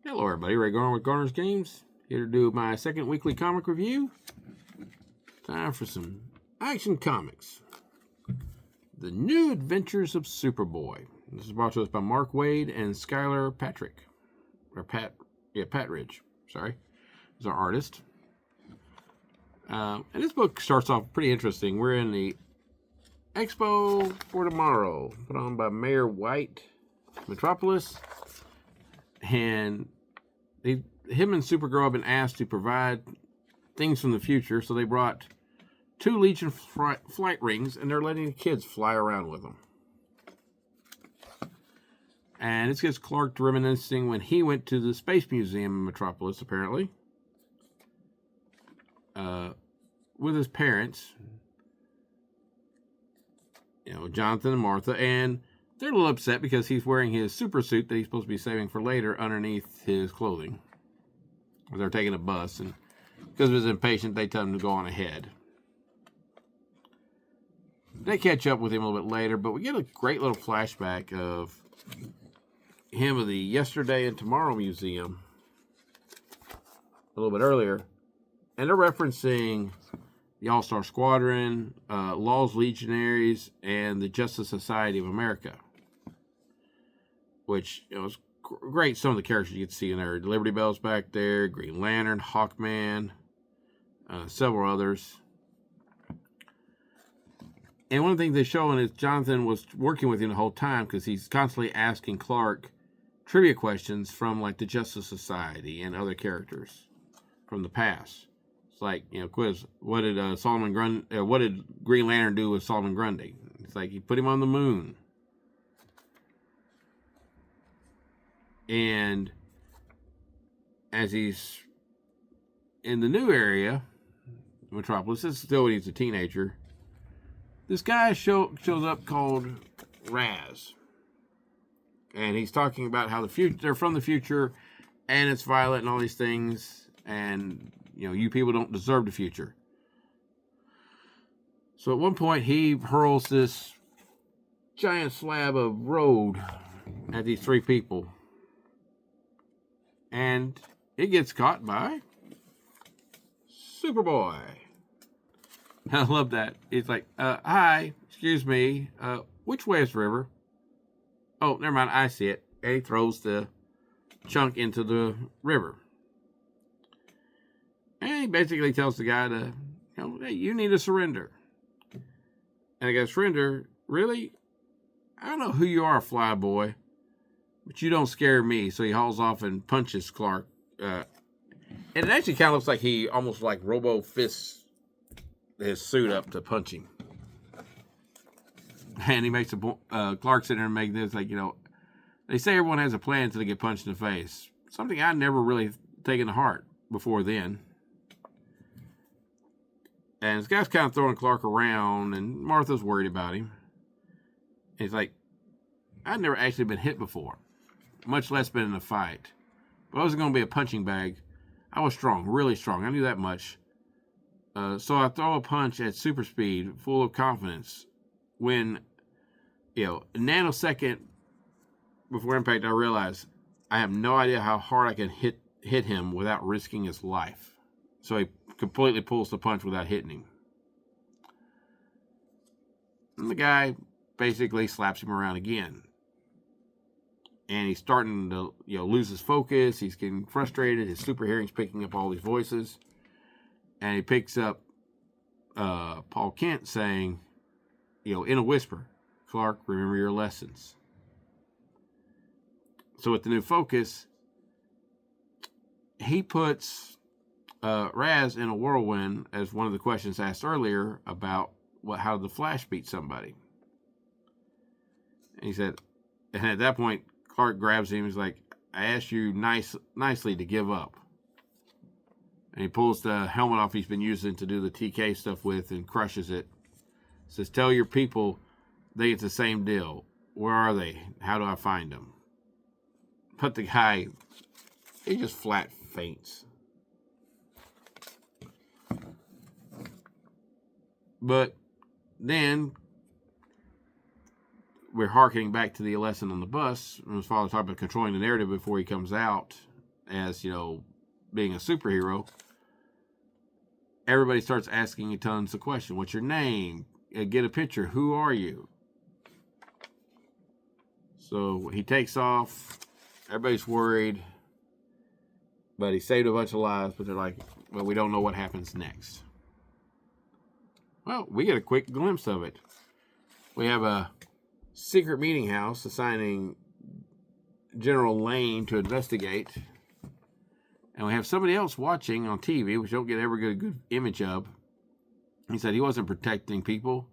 Hello everybody, Ray Garner with Garner's Games, here to do my second weekly comic review. Time for some action comics. The New Adventures of Superboy. This is brought to us by Mark Waid and Skylar Patridge, sorry, is our artist. And this book starts off pretty interesting. We're in the Expo for Tomorrow, put on by Mayor White, Metropolis, and him and Supergirl have been asked to provide things from the future, so they brought 2 Legion flight rings, and they're letting the kids fly around with them. And this gets Clark reminiscing when he went to the Space Museum in Metropolis, apparently, with his parents, Jonathan and Martha, and they're a little upset because he's wearing his super suit that he's supposed to be saving for later underneath his clothing. They're taking a bus, and because of his impatient, they tell him to go on ahead. They catch up with him a little bit later, but we get a great little flashback of him at the Yesterday and Tomorrow Museum a little bit earlier, and they're referencing the All-Star Squadron, Law's Legionaries, and the Justice Society of America, which was great. Some of the characters you could see in there. Liberty Bell's back there, Green Lantern, Hawkman, several others. And one of the things they're showing is Jonathan was working with him the whole time because he's constantly asking Clark trivia questions from like the Justice Society and other characters from the past. It's like, quiz. What did what did Green Lantern do with Solomon Grundy? It's like he put him on the moon. And as he's in the new area, Metropolis, this is still when he's a teenager, this guy shows up called Raz. And he's talking about how they're from the future, and it's violent and all these things, and, you people don't deserve the future. So at one point, he hurls this giant slab of road at these 3 people. And it gets caught by Superboy. I love that. It's like, hi, excuse me, which way is the river? Oh, never mind, I see it. And he throws the chunk into the river. And he basically tells the guy to, hey, you need to surrender. And the guy, surrender? Really? I don't know who you are, Flyboy, but you don't scare me. So he hauls off and punches Clark. And it actually kind of looks like he almost like Robo fists his suit up to punch him. And he makes Clark sit there and make this, like, they say everyone has a plan until they get punched in the face. Something I never really taken to heart before then. And this guy's kind of throwing Clark around, and Martha's worried about him. And he's like, I've never actually been hit before, much less been in a fight. But I wasn't going to be a punching bag. I was strong, really strong. I knew that much. So I throw a punch at super speed, full of confidence. When, a nanosecond before impact, I realized I have no idea how hard I can hit him without risking his life. So he completely pulls the punch without hitting him. And the guy basically slaps him around again. And he's starting to, lose his focus. He's getting frustrated. His super hearing's picking up all these voices. And he picks up Paul Kent saying, in a whisper, Clark, remember your lessons. So with the new focus, he puts Raz in a whirlwind as one of the questions asked earlier about how did the Flash beat somebody. And he said, and at that point, Clark grabs him. He's like, I asked you nicely to give up. And he pulls the helmet off he's been using to do the TK stuff with and crushes it. Says, tell your people they get the same deal. Where are they? How do I find them? But the guy, he just flat faints. But then we're harkening back to the lesson on the bus. When his father talked about controlling the narrative before he comes out. as, being a superhero, everybody starts asking you tons of questions. What's your name? Get a picture. Who are you? So he takes off. Everybody's worried. But he saved a bunch of lives. But they're like, well, we don't know what happens next. Well, we get a quick glimpse of it. We have a secret meeting house assigning General Lane to investigate. And we have somebody else watching on TV, which don't get ever get a good image of. He said he wasn't protecting people.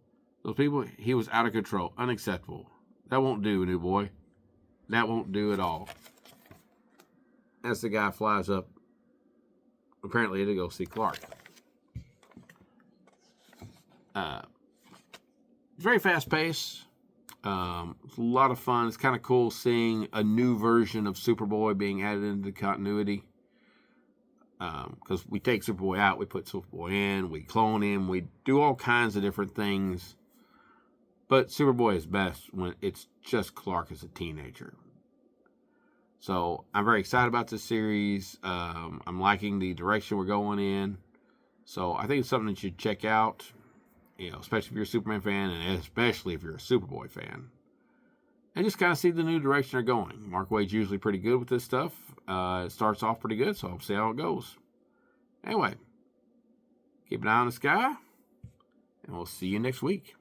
Those people, he was out of control. Unacceptable. That won't do, new boy. That won't do at all. As the guy flies up, apparently to go see Clark. Very fast pace. It's a lot of fun. It's kind of cool seeing a new version of Superboy being added into the continuity. Because we take Superboy out, we put Superboy in, we clone him, we do all kinds of different things. But Superboy is best when it's just Clark as a teenager. So I'm very excited about this series. I'm liking the direction we're going in. So I think it's something that you should check out, especially if you're a Superman fan and especially if you're a Superboy fan. And just kind of see the new direction they're going. Mark Waid's usually pretty good with this stuff. It starts off pretty good, so I'll see how it goes. Anyway, keep an eye on the sky, and we'll see you next week.